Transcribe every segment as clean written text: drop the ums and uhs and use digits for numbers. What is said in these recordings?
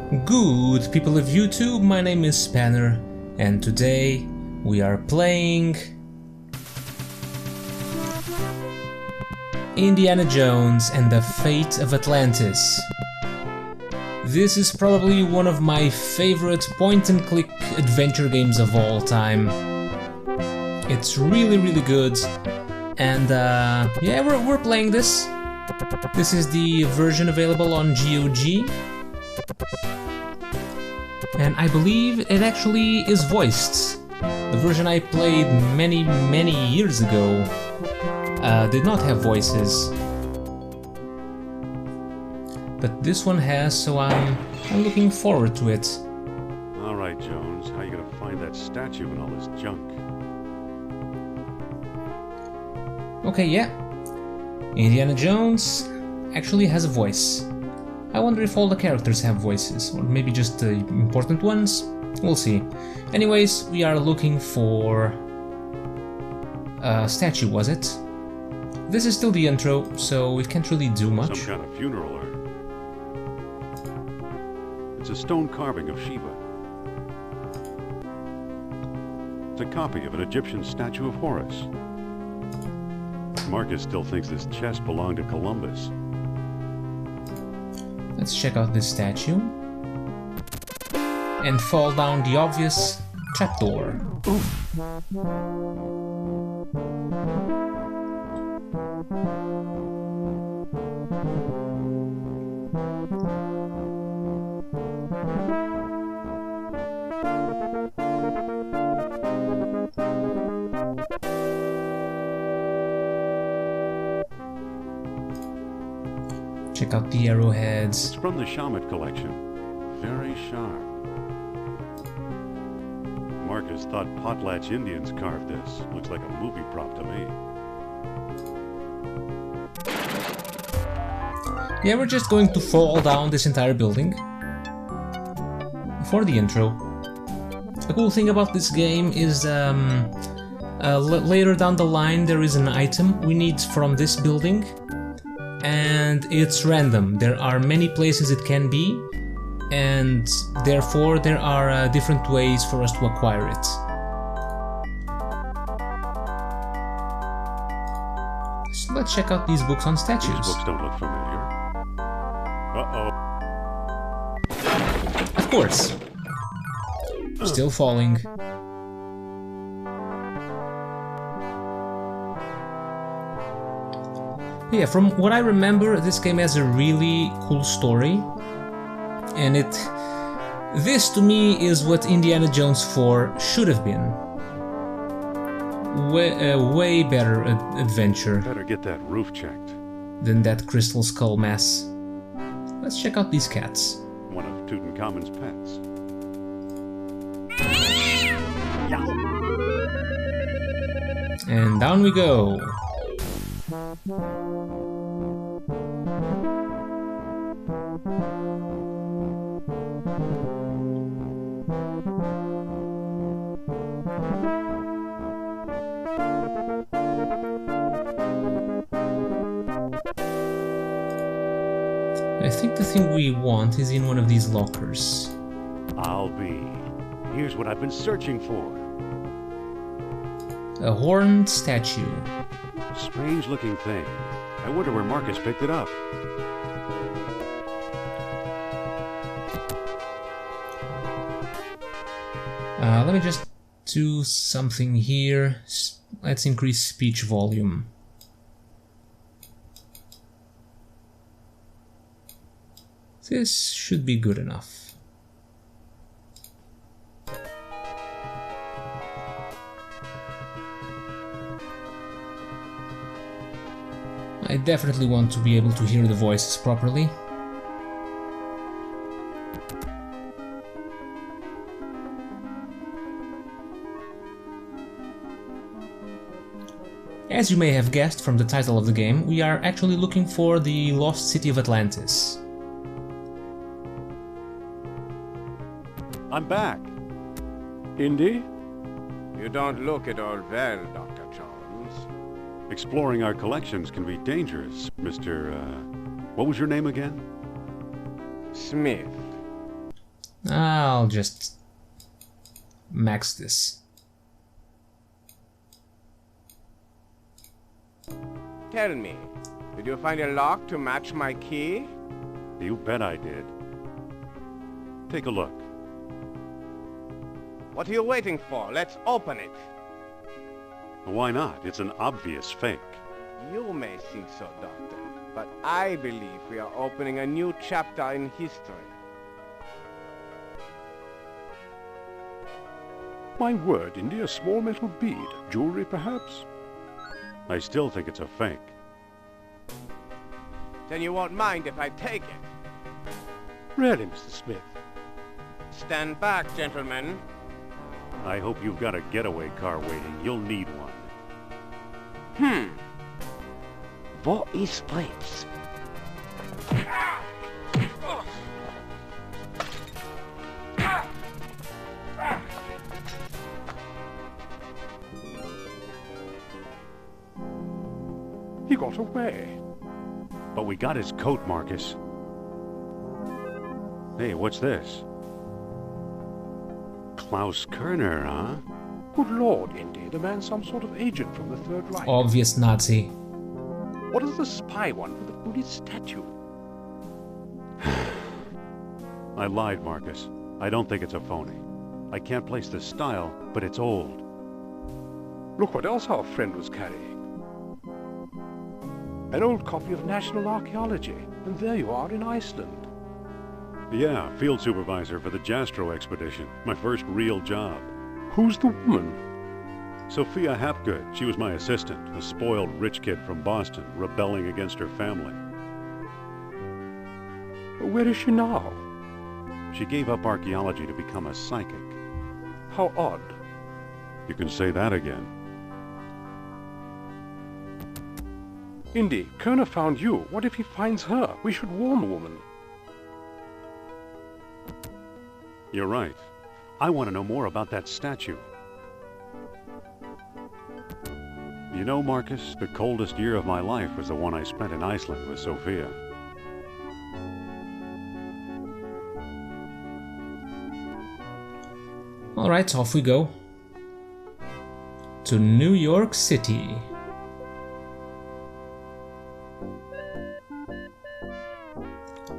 Good people of YouTube, my name is Spanner, and today we are playing Indiana Jones and the Fate of Atlantis. This is probably one of my favorite point-and-click adventure games of all time. It's really good, and yeah, we're playing this. This is the version available on GOG. And I believe it actually is voiced. The version I played many years ago did not have voices. But this one has, so I'm looking forward to it. Alright, Jones, how you gonna find that statue and all this junk? Okay, yeah. Indiana Jones actually has a voice. I wonder if all the characters have voices, or maybe just the important ones? We'll see. Anyways, we are looking for a statue, was it? This is still the intro, so it can't really do much. Some kind of funeral urn. It's a stone carving of Shiva. It's a copy of an Egyptian statue of Horus. Marcus still thinks this chest belonged to Columbus. Let's check out this statue and fall down the obvious trapdoor. Check out the arrowheads. It's from the Shamet collection. Very sharp. Marcus thought Potlatch Indians carved this. Looks like a movie prop to me. Yeah, we're just going to fall down this entire building for the intro. The cool thing about this game is later down the line there is an item we need from this building. And it's random. There are many places it can be, and therefore there are different ways for us to acquire it. So let's check out these books on statues. These books don't look familiar. Uh-oh. Of course. Still falling. Yeah, from what I remember, this game has a really cool story, and this to me is what Indiana Jones 4 should have been. Way better adventure. Better get that roof checked. Than that Crystal Skull mess. Let's check out these cats. One of Tutankhamun's pets. And down we go. I think the thing we want is in one of these lockers. I'll be. Here's what I've been searching for. A horned statue. Strange looking thing. I wonder where Marcus picked it up. Let me just do something here. Let's increase speech volume. This should be good enough. I definitely want to be able to hear the voices properly. As you may have guessed from the title of the game, we are actually looking for the lost city of Atlantis. I'm back. Indy? You don't look at all well, Dr. Jones. Exploring our collections can be dangerous, Mr. What was your name again? Smith. I'll just max this. Tell me, did you find a lock to match my key? You bet I did. Take a look. What are you waiting for? Let's open it. Why not? It's an obvious fake. You may think so, Doctor, but I believe we are opening a new chapter in history. My word, Indy, a small metal bead. Jewelry, perhaps? I still think it's a fake. Then you won't mind if I take it. Really, Mr. Smith? Stand back, gentlemen. I hope you've got a getaway car waiting. You'll need one. Wo ist Fritz? He got away. But we got his coat, Marcus. Hey, what's this? Klaus Kerner, huh? Good Lord, Indy, the man's some sort of agent from the Third Reich. Obvious Nazi. What does the spy want with the Buddhist statue? I lied, Marcus. I don't think it's a phony. I can't place the style, but it's old. Look what else our friend was carrying. An old copy of National Archaeology, and there you are in Iceland. Yeah, field supervisor for the Jastro expedition. My first real job. Who's the woman? Sophia Hapgood. She was my assistant, a spoiled rich kid from Boston, rebelling against her family. Where is she now? She gave up archaeology to become a psychic. How odd. You can say that again. Indy, Kerner found you. What if he finds her? We should warn the woman. You're right. I want to know more about that statue. You know, Marcus, the coldest year of my life was the one I spent in Iceland with Sophia. Alright, off we go. To New York City.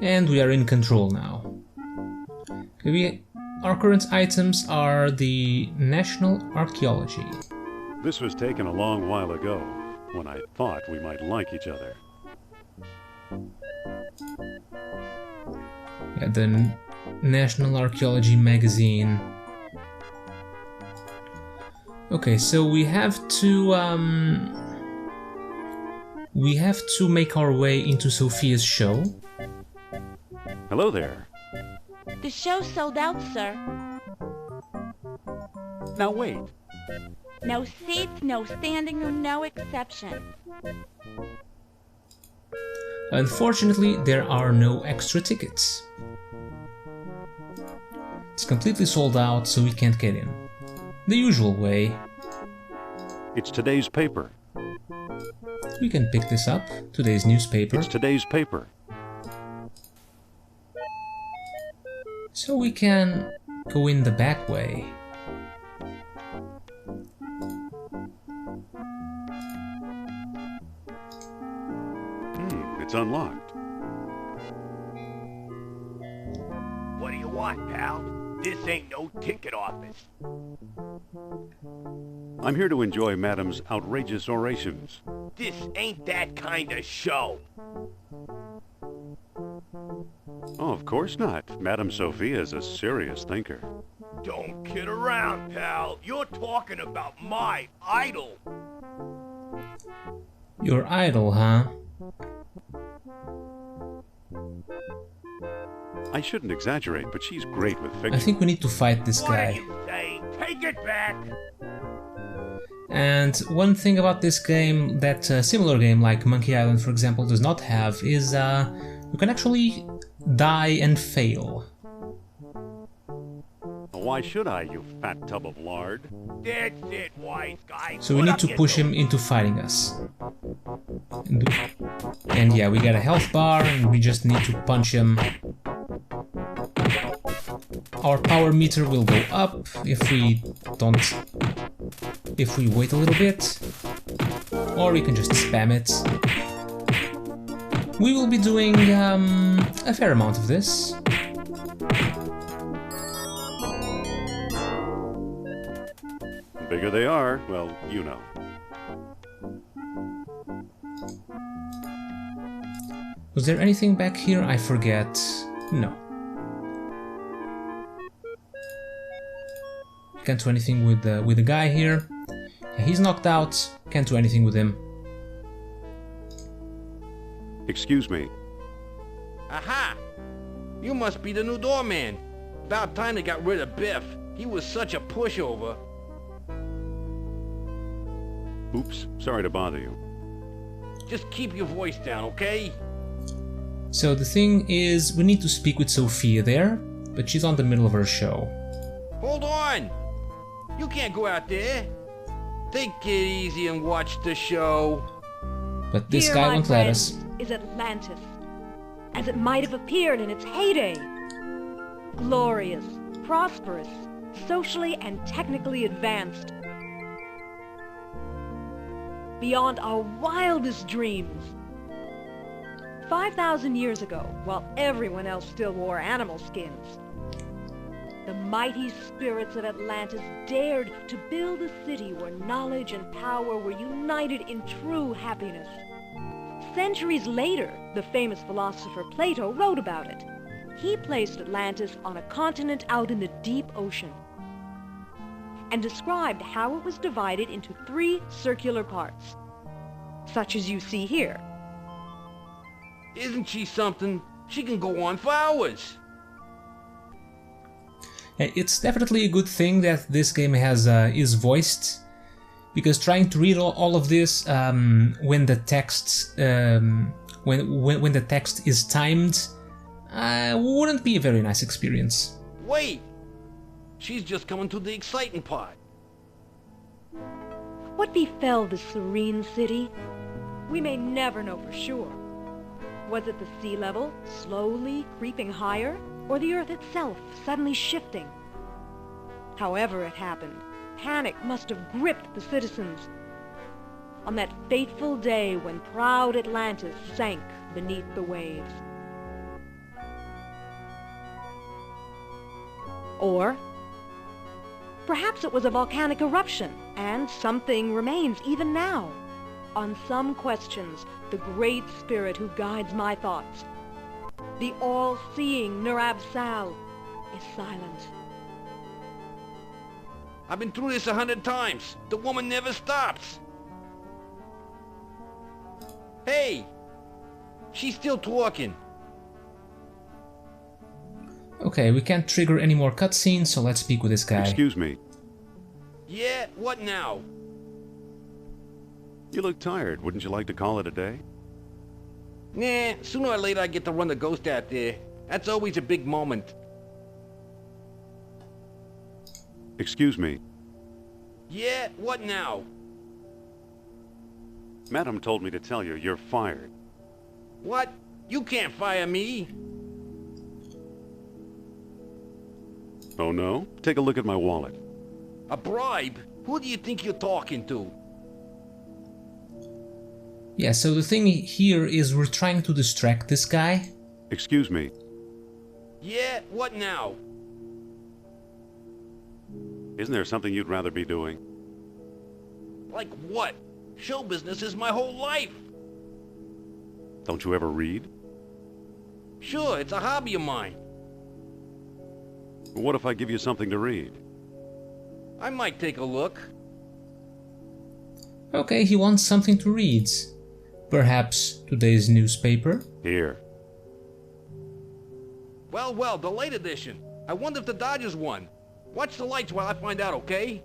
And we are in control now. Our current items are the National Archaeology. This was taken a long while ago, when I thought we might like each other. Yeah, the National Archaeology magazine. Okay, so we have to make our way into Sophia's show. Hello there. The show's sold out, sir. Now wait. No seats, no standing room, no exception. Unfortunately, there are no extra tickets. It's completely sold out, so we can't get in. The usual way. It's today's paper. We can pick this up, today's newspaper. It's today's paper. So we can go in the back way. It's unlocked. What do you want, pal? This ain't no ticket office. I'm here to enjoy Madam's outrageous orations. This ain't that kind of show. Oh, of course not. Madame Sophia is a serious thinker. Don't kid around, pal. You're talking about my idol. Your idol, huh? I shouldn't exaggerate, but she's great with fiction. I think we need to fight this What do guy. you say? Take it back. And one thing about this game that a similar game like Monkey Island, for example, does not have is you can actually die and fail. Why should I, you fat tub of lard? That's it, wise guy. So we need to push him into fighting us. And yeah, we got a health bar and we just need to punch him. our power meter will go up if we wait a little bit, or we can just spam it. We will be doing a fair amount of this. The bigger they are, well, you know. Was there anything back here? I forget. No. Can't do anything with the guy here. Yeah, he's knocked out. Can't do anything with him. Excuse me. Aha! You must be the new doorman. About time they got rid of Biff. He was such a pushover. Oops, sorry to bother you. Just keep your voice down, okay? So the thing is, we need to speak with Sophia there, but she's on the middle of her show. Hold on! You can't go out there. Take it easy and watch the show. But this Here, guy my won't let friend, us. is Atlantis, as it might have appeared in its heyday. Glorious, prosperous, socially and technically advanced. Beyond our wildest dreams. 5,000 years ago, while everyone else still wore animal skins, the mighty spirits of Atlantis dared to build a city where knowledge and power were united in true happiness. Centuries later, the famous philosopher Plato wrote about it. He placed Atlantis on a continent out in the deep ocean and described how it was divided into 3 circular parts, such as you see here. Isn't she something? She can go on for hours. It's definitely a good thing that this game has is voiced, because trying to read all of this when the text when the text is timed wouldn't be a very nice experience. Wait! She's just coming to the exciting part. What befell this serene city? We may never know for sure. Was it the sea level slowly creeping higher, or the earth itself suddenly shifting? However it happened, panic must have gripped the citizens on that fateful day when proud Atlantis sank beneath the waves. Or perhaps it was a volcanic eruption, and something remains even now. On some questions, the great spirit who guides my thoughts, the all-seeing Nurab-Sal, is silent. I've been through this 100 times. The woman never stops. Hey! She's still talking. Okay, we can't trigger any more cutscenes, so let's speak with this guy. Excuse me. Yeah, what now? You look tired. Wouldn't you like to call it a day? Nah, sooner or later I get to run the ghost out there. That's always a big moment. Excuse me. Yeah, what now? Madam told me to tell you you're fired. What? You can't fire me. Oh no? Take a look at my wallet. A bribe? Who do you think you're talking to? Yeah, so the thing here is we're trying to distract this guy. Excuse me. Yeah, what now? Isn't there something you'd rather be doing? Like what? Show business is my whole life. Don't you ever read? Sure, it's a hobby of mine. What if I give you something to read? I might take a look. Okay, he wants something to read. Perhaps today's newspaper? Here. Well, the late edition. I wonder if the Dodgers won. Watch the lights while I find out, okay?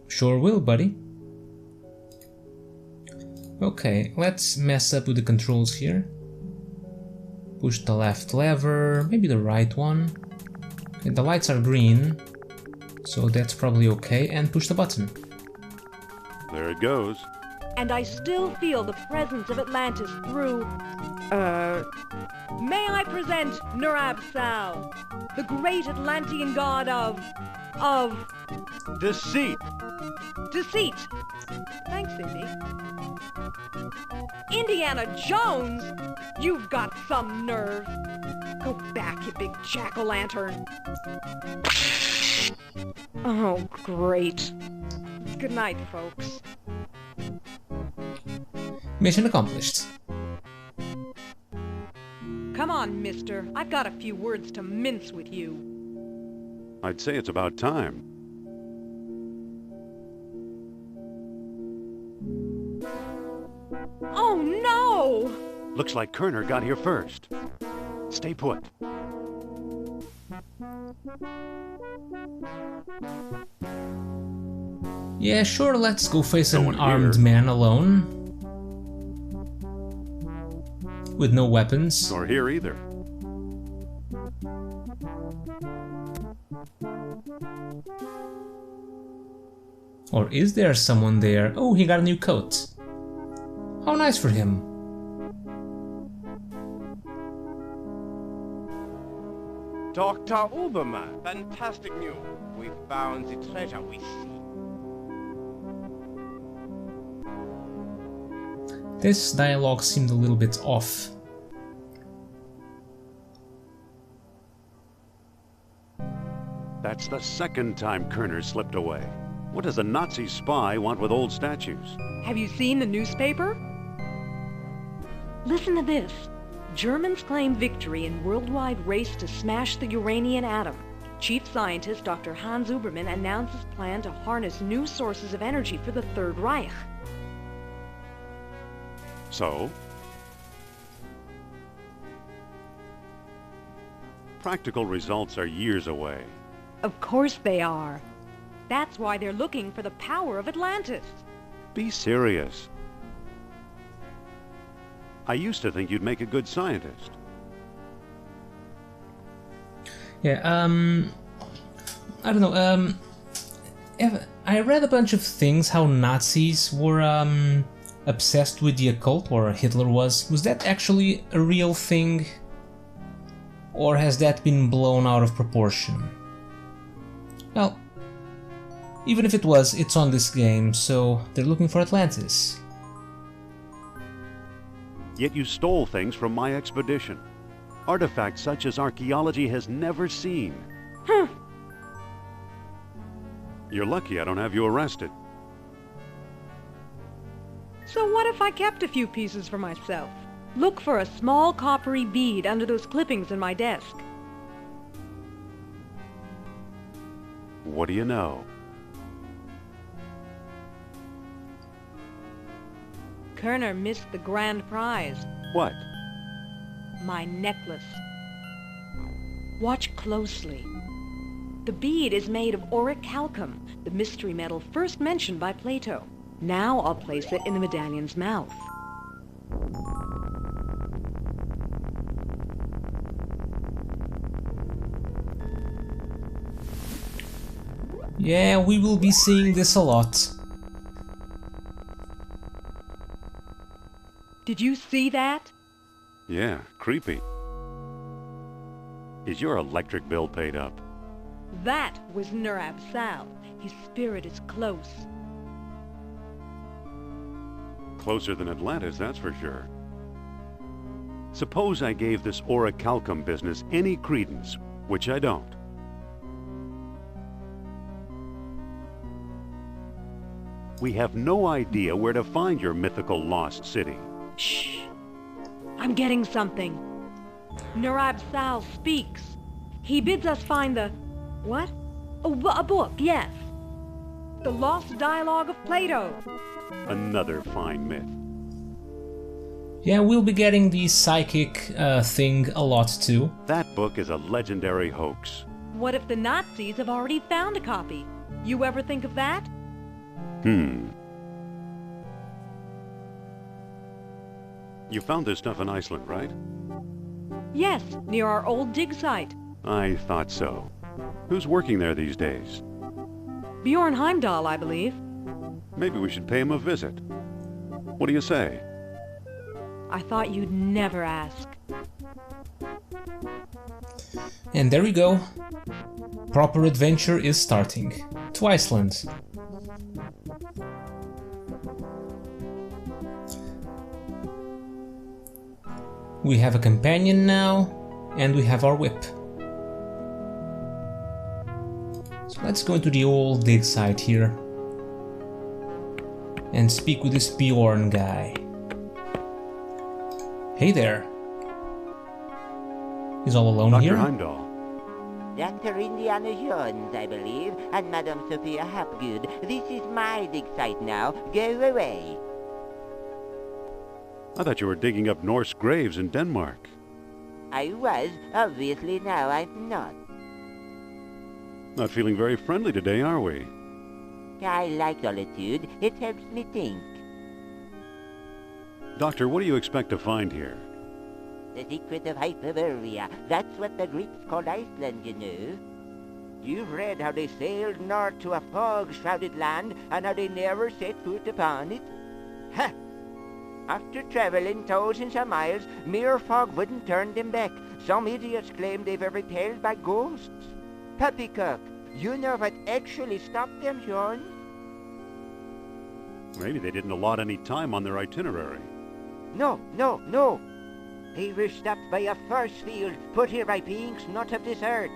Sure will, buddy. Okay, let's mess up with the controls here. Push the left lever, maybe the right one. Okay, the lights are green, so that's probably okay, and push the button. There it goes. and I still feel the presence of Atlantis through... May I present Nurab Sal, the great Atlantean god of... Deceit! deceit. Thanks, Indy. Indiana Jones? You've got some nerve. Go back, you big jack-o'-lantern. Oh, great. Good night, folks. Mission accomplished. Come on, mister. I've got a few words to mince with you. I'd say it's about time. Oh, no! Looks like Kerner got here first. Stay put. Yeah, sure, let's go face No an one armed here. man alone. With no weapons. Nor here either. Or is there someone there? Oh, he got a new coat. How nice for him. Dr. Uberman, fantastic news. We found the treasure we seek. This dialogue seemed a little bit off. That's the second time Kerner slipped away. What does a Nazi spy want with old statues? Have you seen the newspaper? Listen to this. Germans claim victory in worldwide race to smash the uranium atom. Chief scientist Dr. Hans Uberman announces plan to harness new sources of energy for the Third Reich. So? Practical results are years away. Of course they are. That's why they're looking for the power of Atlantis. Be serious. I used to think you'd make a good scientist. Yeah, I don't know, I read a bunch of things how Nazis were, obsessed with the occult, or Hitler was. Was that actually a real thing? Or has that been blown out of proportion? Well, even if it was, it's on this game, so they're looking for Atlantis. Yet you stole things from my expedition. Artifacts such as archaeology has never seen. You're lucky I don't have you arrested. So what if I kept a few pieces for myself? Look for a small coppery bead under those clippings in my desk. What do you know? Kerner missed the grand prize. What? My necklace. Watch closely. The bead is made of orichalcum, the mystery metal first mentioned by Plato. Now I'll place it in the medallion's mouth. Yeah, we will be seeing this a lot. Did you see that? Yeah, creepy. Is your electric bill paid up? That was Nurab Sal. His spirit is close. Closer than Atlantis, that's for sure. Suppose I gave this orichalcum business any credence, which I don't. We have no idea where to find your mythical lost city. Shh! I'm getting something. Nurab Sal speaks. He bids us find the... what? A book, yes. The Lost Dialogue of Plato. Another fine myth. Yeah, we'll be getting the psychic thing a lot too. That book is a legendary hoax. What if the Nazis have already found a copy? You ever think of that? You found this stuff in Iceland, right? Yes, near our old dig site. I thought so. Who's working there these days? Bjorn Heimdall, I believe. Maybe we should pay him a visit. What do you say? I thought you'd never ask. And there we go. Proper adventure is starting. To Iceland. We have a companion now, and we have our whip. So let's go into the old dig site here and speak with this Bjorn guy. Hey there. He's all alone Dr. here? Heimdall. Dr. Indiana Jones, I believe, and Madame Sophia Hapgood. This is my dig site now. Go away. I thought you were digging up Norse graves in Denmark. I was. Obviously now I'm not. Not feeling very friendly today, are we? I like solitude. It helps me think. Doctor, what do you expect to find here? The secret of Hyperborea. That's what the Greeks called Iceland, you know. You've read how they sailed north to a fog-shrouded land and how they never set foot upon it? Ha! After traveling thousands of miles, mere fog wouldn't turn them back. Some idiots claim they were repelled by ghosts. Poppycock, you know what actually stopped them, Sean? Maybe they didn't allot any time on their itinerary. No. They were stopped by a force field put here by beings not of this earth.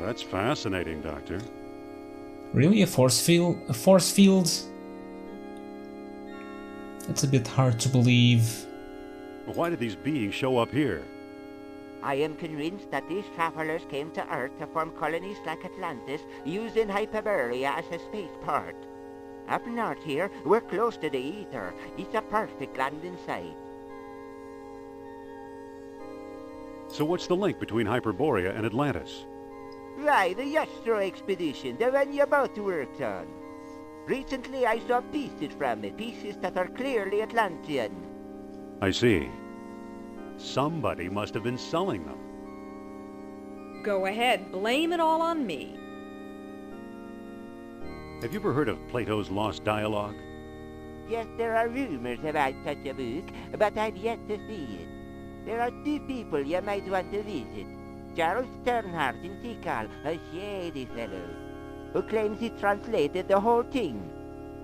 That's fascinating, Doctor. Really? A force field? A force field? That's a bit hard to believe. Why did these beings show up here? I am convinced that these travelers came to Earth to form colonies like Atlantis, using Hyperborea as a spaceport. Up north here, we're close to the ether. It's a perfect landing site. So what's the link between Hyperborea and Atlantis? Why, the Yastro expedition, the one you both worked on. Recently I saw pieces from it, pieces that are clearly Atlantean. I see. Somebody must have been selling them. Go ahead, blame it all on me. Have you ever heard of Plato's Lost Dialogue? Yes, there are rumors about such a book, but I've yet to see it. There are two people you might want to visit. Charles Sternhardt in Tikal, a shady fellow, who claims he translated the whole thing,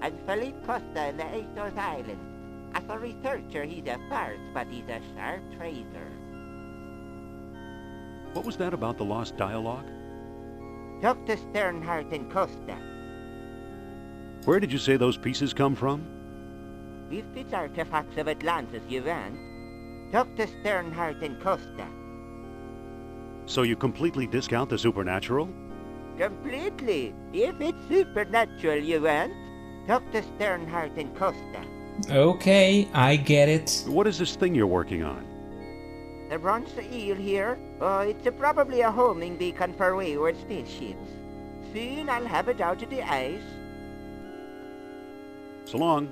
and Philippe Costa in the Azores Islands. As a researcher, he's a farce, but he's a sharp tracer. What was that about the Lost Dialogue? Dr. Sternhardt and Costa. Where did you say those pieces come from? If it's artifacts of Atlantis you want, Dr. Sternhardt and Costa. So you completely discount the supernatural? Completely. If it's supernatural you want, Dr. Sternhardt and Costa. Okay, I get it. What is this thing you're working on? The bronze eel here, it's probably a homing beacon for wayward spaceships. Soon I'll have it out of the ice. So long.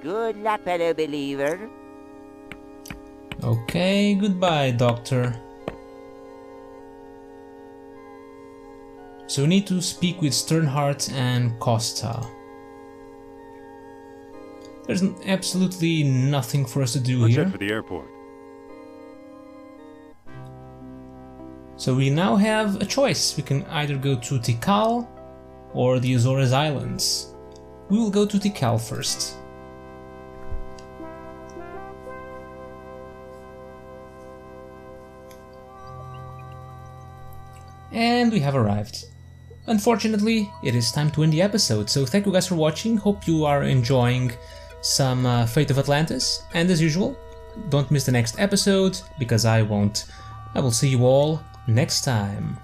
Good luck, fellow believer. Okay, goodbye, Doctor. So we need to speak with Sternhardt and Costa. There's absolutely nothing for us to do Let's here. head for the airport. So we now have a choice. We can either go to Tikal or the Azores Islands. We will go to Tikal first. And we have arrived. Unfortunately, it is time to end the episode, so thank you guys for watching. Hope you are enjoying some Fate of Atlantis, and as usual, don't miss the next episode, because I won't. I will see you all next time.